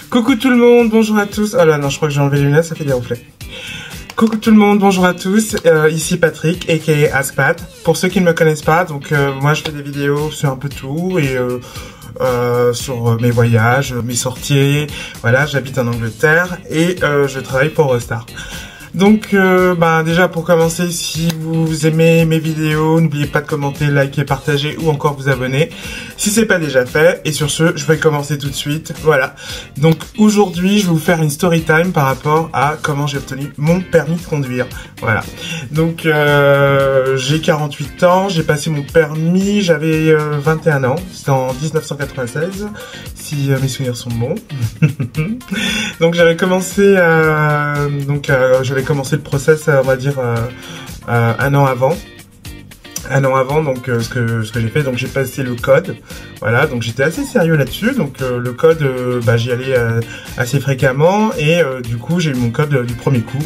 Coucou tout le monde, bonjour à tous. Oh là non, je crois que j'ai enlevé les lunettes, ça fait des reflets. Coucou tout le monde, bonjour à tous. Ici Patrick, aka AskPat. Pour ceux qui ne me connaissent pas, donc moi je fais des vidéos sur un peu tout et sur mes voyages, mes sorties. Voilà, j'habite en Angleterre et je travaille pour Eurostar. Donc déjà pour commencer, si vous aimez mes vidéos, n'oubliez pas de commenter, liker, partager ou encore vous abonner si c'est pas déjà fait. Et sur ce, je vais commencer tout de suite. Voilà. Donc aujourd'hui, je vais vous faire une story time par rapport à comment j'ai obtenu mon permis de conduire. Voilà. Donc j'ai 48 ans, j'ai passé mon permis, j'avais 21 ans, c'était en 1996 si mes souvenirs sont bons. Donc j'avais commencé j'avais commencé le process, on va dire, un an avant. Donc ce que j'ai fait, donc j'ai passé le code. Voilà, donc j'étais assez sérieux là-dessus. Donc le code, j'y allais assez fréquemment et du coup j'ai eu mon code du premier coup.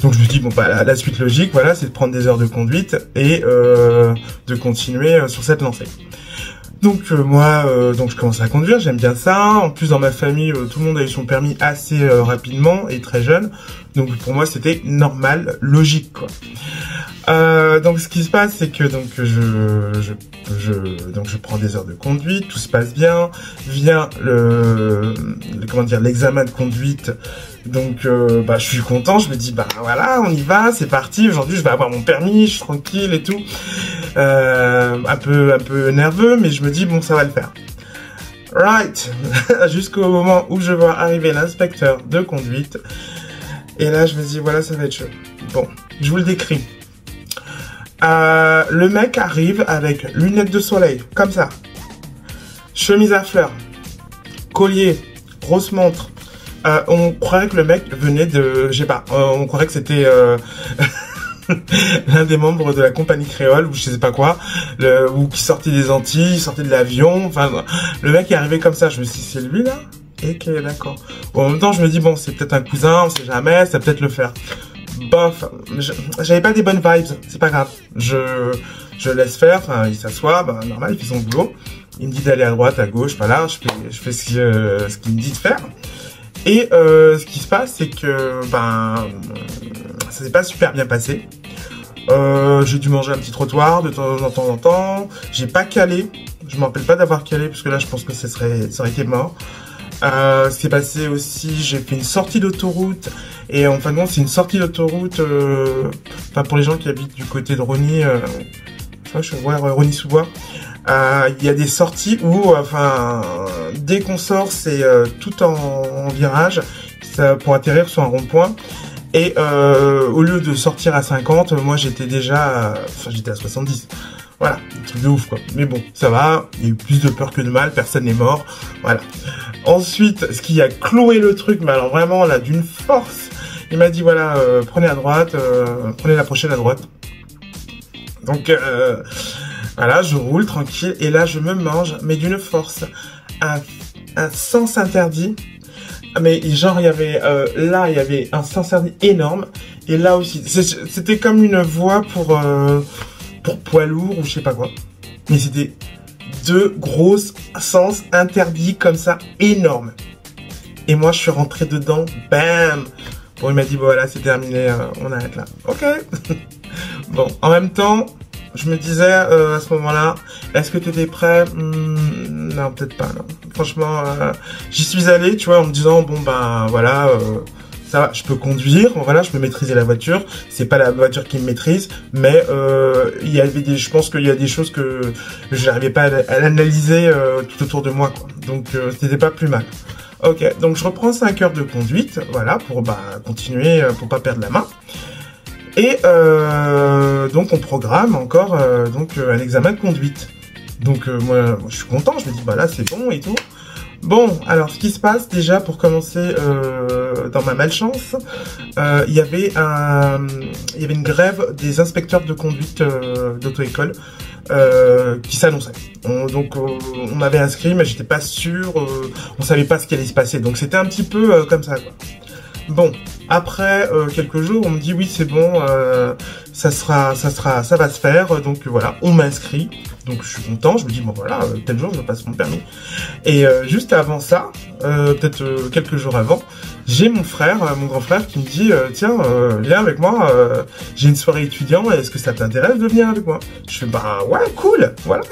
Donc je me dis bon la suite logique, voilà, c'est de prendre des heures de conduite et de continuer sur cette lancée. Donc moi, je commence à conduire, j'aime bien ça. En plus dans ma famille, tout le monde a eu son permis assez rapidement et très jeune. Donc pour moi c'était normal, logique quoi. Donc ce qui se passe c'est que je prends des heures de conduite, tout se passe bien, vient l'examen de conduite. Donc je suis content, je me dis voilà, on y va, c'est parti, aujourd'hui je vais avoir mon permis, je suis tranquille et tout. Un peu nerveux, mais je me dis bon ça va le faire. Right. Jusqu'au moment où je vois arriver l'inspecteur de conduite. Et là je me dis voilà, ça va être chaud. Bon, je vous le décris. Le mec arrive avec lunettes de soleil, comme ça. Chemise à fleurs. Collier. Grosse montre. On croirait que le mec venait de... Je sais pas, on croirait que c'était... l'un des membres de la compagnie créole ou je sais pas quoi, ou qui sortait des Antilles, sortait de l'avion, enfin le mec est arrivé comme ça, je me suis dit c'est lui là, et ok d'accord. Bon, en même temps je me dis bon c'est peut-être un cousin, on sait jamais, ça peut être le faire. Bof, j'avais pas des bonnes vibes, c'est pas grave, je laisse faire, enfin il s'assoit, normal il fait son boulot, il me dit d'aller à droite, à gauche, voilà, je fais ce qu'il me dit de faire. Et ce qui se passe, c'est que ça s'est pas super bien passé. J'ai dû manger un petit trottoir de temps en temps. J'ai pas calé. Je me rappelle pas d'avoir calé parce que là, je pense que ça aurait été mort. Ce qui s'est passé aussi, j'ai fait une sortie d'autoroute. Et en fin de compte, c'est une sortie d'autoroute. Pour les gens qui habitent du côté de Rosny, je vois Rosny-sous-Bois. Il y a des sorties où, dès qu'on sort, c'est tout en virage, pour atterrir sur un rond-point. Et au lieu de sortir à 50, moi j'étais déjà, j'étais à 70. Voilà, un truc de ouf quoi. Mais bon, ça va, il y a eu plus de peur que de mal, personne n'est mort. Voilà. Ensuite, ce qui a cloué le truc, mais alors vraiment là, d'une force, il m'a dit voilà, prenez à droite, prenez la prochaine à droite. Donc voilà, je roule tranquille et là je me mange, mais d'une force, un sens interdit. Mais genre il y avait là il y avait un sens interdit énorme et là aussi c'était comme une voie pour poids lourd ou je sais pas quoi. Mais c'était deux grosses sens interdits comme ça énormes. Et moi je suis rentré dedans, bam. Bon il m'a dit bon voilà c'est terminé, on arrête là. Ok. Bon en même temps. Je me disais à ce moment-là, est-ce que tu étais prêt? Non, peut-être pas, non. Franchement, j'y suis allé, tu vois, en me disant, voilà, ça va, je peux conduire, voilà, je peux maîtriser la voiture. C'est pas la voiture qui me maîtrise, mais il y avait je pense qu'il y a des choses que je n'arrivais pas à l'analyser tout autour de moi, quoi. Donc, c'était pas plus mal. Ok, donc je reprends 5 heures de conduite, voilà, pour continuer, pour pas perdre la main. Et donc on programme encore un examen de conduite. Donc moi je suis content, je me dis là c'est bon et tout. Bon alors ce qui se passe déjà pour commencer dans ma malchance, il y avait une grève des inspecteurs de conduite d'auto-école qui s'annonçait. On m'avait inscrit mais j'étais pas sûr, on savait pas ce qui allait se passer. Donc c'était un petit peu comme ça quoi. Bon, après quelques jours, on me dit oui, c'est bon, ça va se faire. Donc voilà, on m'inscrit. Donc je suis content, je me dis bon voilà, tel jour je passe mon permis. Et juste avant ça, peut-être quelques jours avant, j'ai mon frère, mon grand frère qui me dit tiens, viens avec moi, j'ai une soirée étudiant, est-ce que ça t'intéresse de venir avec moi? Je fais bah ouais, cool, voilà,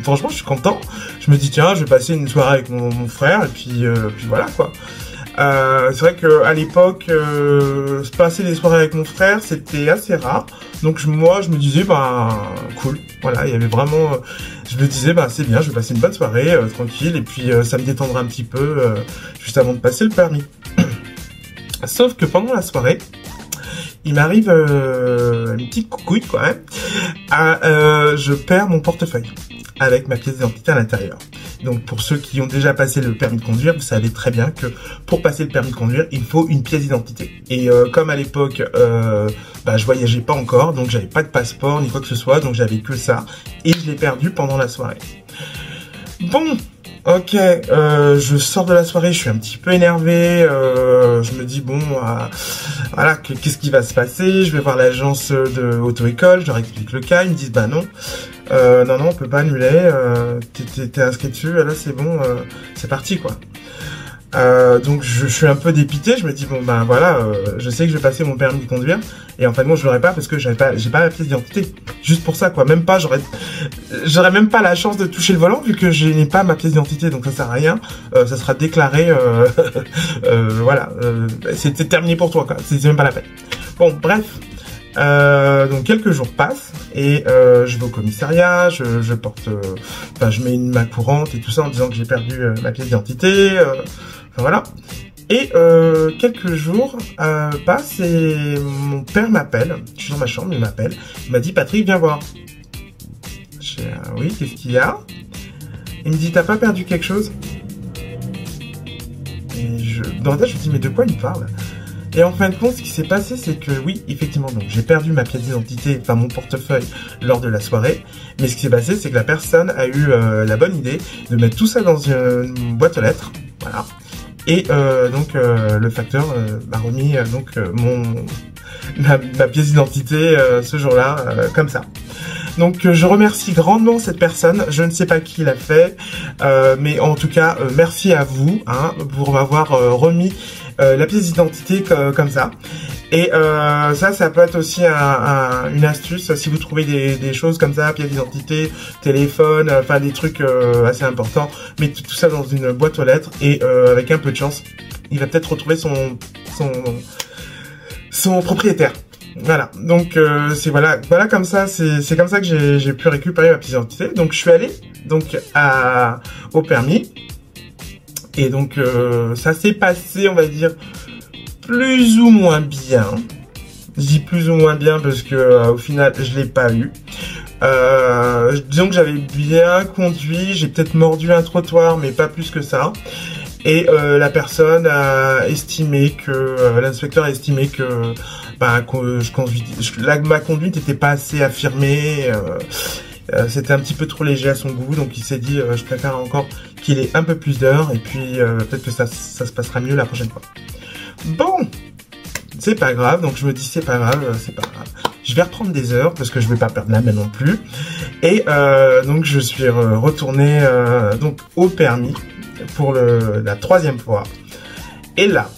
franchement je suis content. Je me dis tiens, je vais passer une soirée avec mon frère et puis voilà quoi. C'est vrai que à l'époque, passer des soirées avec mon frère, c'était assez rare. Donc moi, je me disais, bah cool. Voilà, il y avait vraiment, je me disais, bah c'est bien, je vais passer une bonne soirée, tranquille, et puis ça me détendra un petit peu juste avant de passer le permis. Sauf que pendant la soirée, il m'arrive une petite coucouille quand même. Je perds mon portefeuille avec ma pièce d'identité à l'intérieur. Donc pour ceux qui ont déjà passé le permis de conduire, vous savez très bien que pour passer le permis de conduire, il faut une pièce d'identité. Et comme à l'époque, je voyageais pas encore, donc j'avais pas de passeport ni quoi que ce soit, donc j'avais que ça. Et je l'ai perdu pendant la soirée. Bon, ok, je sors de la soirée, je suis un petit peu énervé, je me dis bon, voilà, qu'est-ce qui va se passer? Je vais voir l'agence de auto-école, je leur explique le cas, ils me disent bah non, non, on peut pas annuler, t'es inscrit dessus, là c'est bon, c'est parti quoi. Donc je suis un peu dépité, je me dis bon ben voilà, je sais que je vais passer mon permis de conduire et en fait moi je l'aurais pas parce que j'ai pas la pièce d'identité. Juste pour ça quoi, même pas j'aurais même pas la chance de toucher le volant vu que je n'ai pas ma pièce d'identité, donc ça sert à rien, ça sera déclaré voilà, c'était terminé pour toi quoi, c'est même pas la peine. Bon bref, donc quelques jours passent et je vais au commissariat, je porte, je mets une main courante et tout ça en disant que j'ai perdu ma pièce d'identité, voilà. Et quelques jours passent et mon père m'appelle, je suis dans ma chambre, il m'appelle, il m'a dit Patrick viens voir. Je dis oui, qu'est-ce qu'il y a? Il me dit t'as pas perdu quelque chose? Et dans la tête je me dis mais de quoi il parle? Et en fin de compte, ce qui s'est passé, c'est que oui, effectivement, donc j'ai perdu ma pièce d'identité, enfin mon portefeuille lors de la soirée. Mais ce qui s'est passé, c'est que la personne a eu la bonne idée de mettre tout ça dans une boîte aux lettres, voilà. Et donc le facteur m'a remis ma pièce d'identité ce jour-là, comme ça. Donc je remercie grandement cette personne, je ne sais pas qui l'a fait, mais en tout cas merci à vous pour m'avoir remis la pièce d'identité comme ça. Et ça peut être aussi une astuce si vous trouvez des choses comme ça, pièce d'identité, téléphone, enfin des trucs assez importants, mettez tout ça dans une boîte aux lettres et avec un peu de chance, il va peut-être retrouver son propriétaire. Voilà, donc c'est voilà comme ça, c'est comme ça que j'ai pu récupérer ma pièce d'identité. Donc je suis allé au permis et donc ça s'est passé, on va dire plus ou moins bien. Je dis plus ou moins bien parce que au final je l'ai pas eu. Disons que j'avais bien conduit, j'ai peut-être mordu un trottoir mais pas plus que ça. Et la personne a estimé que l'inspecteur a estimé que ma conduite n'était pas assez affirmée, c'était un petit peu trop léger à son goût, donc il s'est dit je préfère encore qu'il ait un peu plus d'heures et puis peut-être que ça se passera mieux la prochaine fois. Bon, c'est pas grave, donc je me dis c'est pas grave, je vais reprendre des heures parce que je vais pas perdre la main non plus. Et donc je suis retourné donc au permis pour la troisième fois. Et là,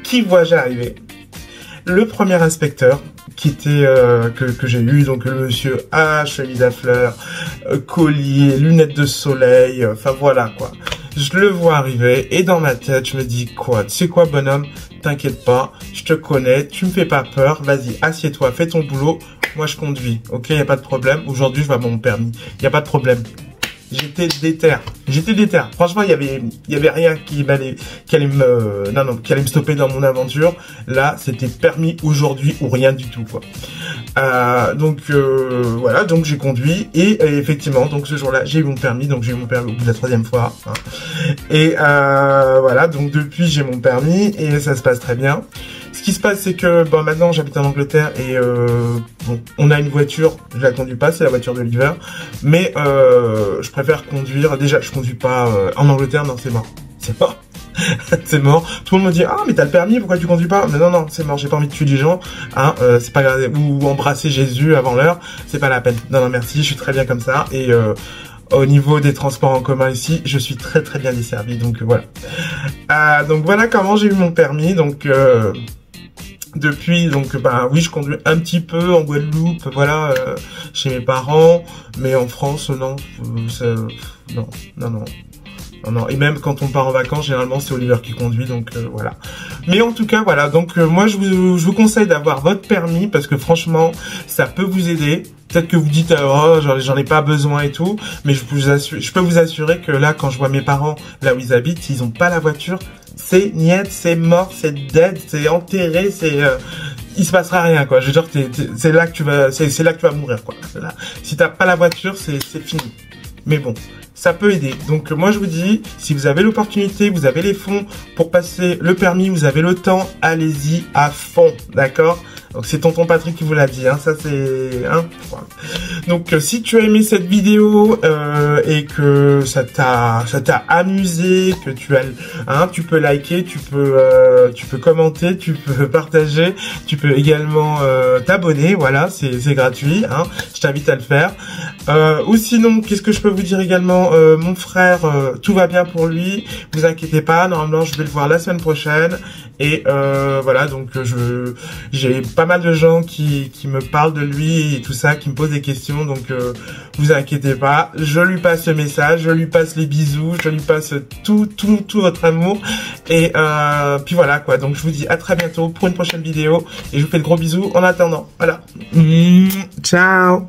qui vois-je arriver? Le premier inspecteur qui était que j'ai eu, donc le monsieur à chemise à fleurs, collier, lunettes de soleil, enfin voilà quoi. Je le vois arriver et dans ma tête je me dis quoi, tu sais quoi bonhomme, t'inquiète pas, je te connais, tu me fais pas peur, vas-y assieds-toi, fais ton boulot, moi je conduis, ok, y a pas de problème, aujourd'hui je vais avoir mon permis, y a pas de problème. J'étais déter. Franchement, il y avait rien qui allait me stopper dans mon aventure. Là, c'était permis aujourd'hui ou rien du tout, quoi. Donc voilà, donc j'ai conduit et effectivement, donc ce jour-là, j'ai eu mon permis. Donc j'ai eu mon permis au bout de la troisième fois. Et voilà, donc depuis j'ai mon permis et ça se passe très bien. Ce qui se passe, c'est que bon, maintenant j'habite en Angleterre et bon, on a une voiture, je la conduis pas, c'est la voiture de l'hiver, mais je préfère conduire. Déjà, je conduis pas en Angleterre, non, c'est mort, C'est mort. Tout le monde me dit, ah, mais t'as le permis, pourquoi tu conduis pas? Mais non, non, c'est mort, j'ai pas envie de tuer des gens, hein, c'est pas grave, ou embrasser Jésus avant l'heure, c'est pas la peine. Non, non, merci, je suis très bien comme ça, et au niveau des transports en commun ici, je suis très très bien desservi, donc voilà. Donc voilà comment j'ai eu mon permis, donc depuis, donc bah oui, je conduis un petit peu en Guadeloupe, voilà, chez mes parents, mais en France, non, non, non, non. Non, non. Et même quand on part en vacances, généralement c'est Oliver qui conduit, donc voilà. Mais en tout cas, voilà. Donc moi, je vous conseille d'avoir votre permis parce que franchement, ça peut vous aider. Peut-être que vous dites, oh, j'en ai pas besoin et tout, mais je peux vous assurer que là, quand je vois mes parents là où ils habitent, ils ont pas la voiture, c'est niet, c'est mort, c'est dead, c'est enterré, c'est il se passera rien, quoi. Je veux dire, c'est là que tu vas, c'est là que tu vas mourir, quoi. Là. Si t'as pas la voiture, c'est fini. Mais bon, ça peut aider. Donc moi je vous dis, si vous avez l'opportunité, vous avez les fonds pour passer le permis, vous avez le temps, allez-y à fond, d'accord? Donc c'est tonton Patrick qui vous l'a dit, hein, ça c'est... Hein, voilà. Donc si tu as aimé cette vidéo et que ça t'a amusé, que tu as... Hein, tu peux liker, tu peux commenter, tu peux partager, tu peux également t'abonner, voilà, c'est gratuit, hein, je t'invite à le faire. Ou sinon, qu'est-ce que je peux vous dire également, mon frère, tout va bien pour lui, vous inquiétez pas, normalement je vais le voir la semaine prochaine. Et voilà, donc j'ai pas mal de gens qui me parlent de lui et tout ça, qui me posent des questions, donc vous inquiétez pas, je lui passe le message, je lui passe les bisous, je lui passe tout votre amour, et puis voilà quoi, donc je vous dis à très bientôt pour une prochaine vidéo, et je vous fais de gros bisous en attendant, voilà. Ciao.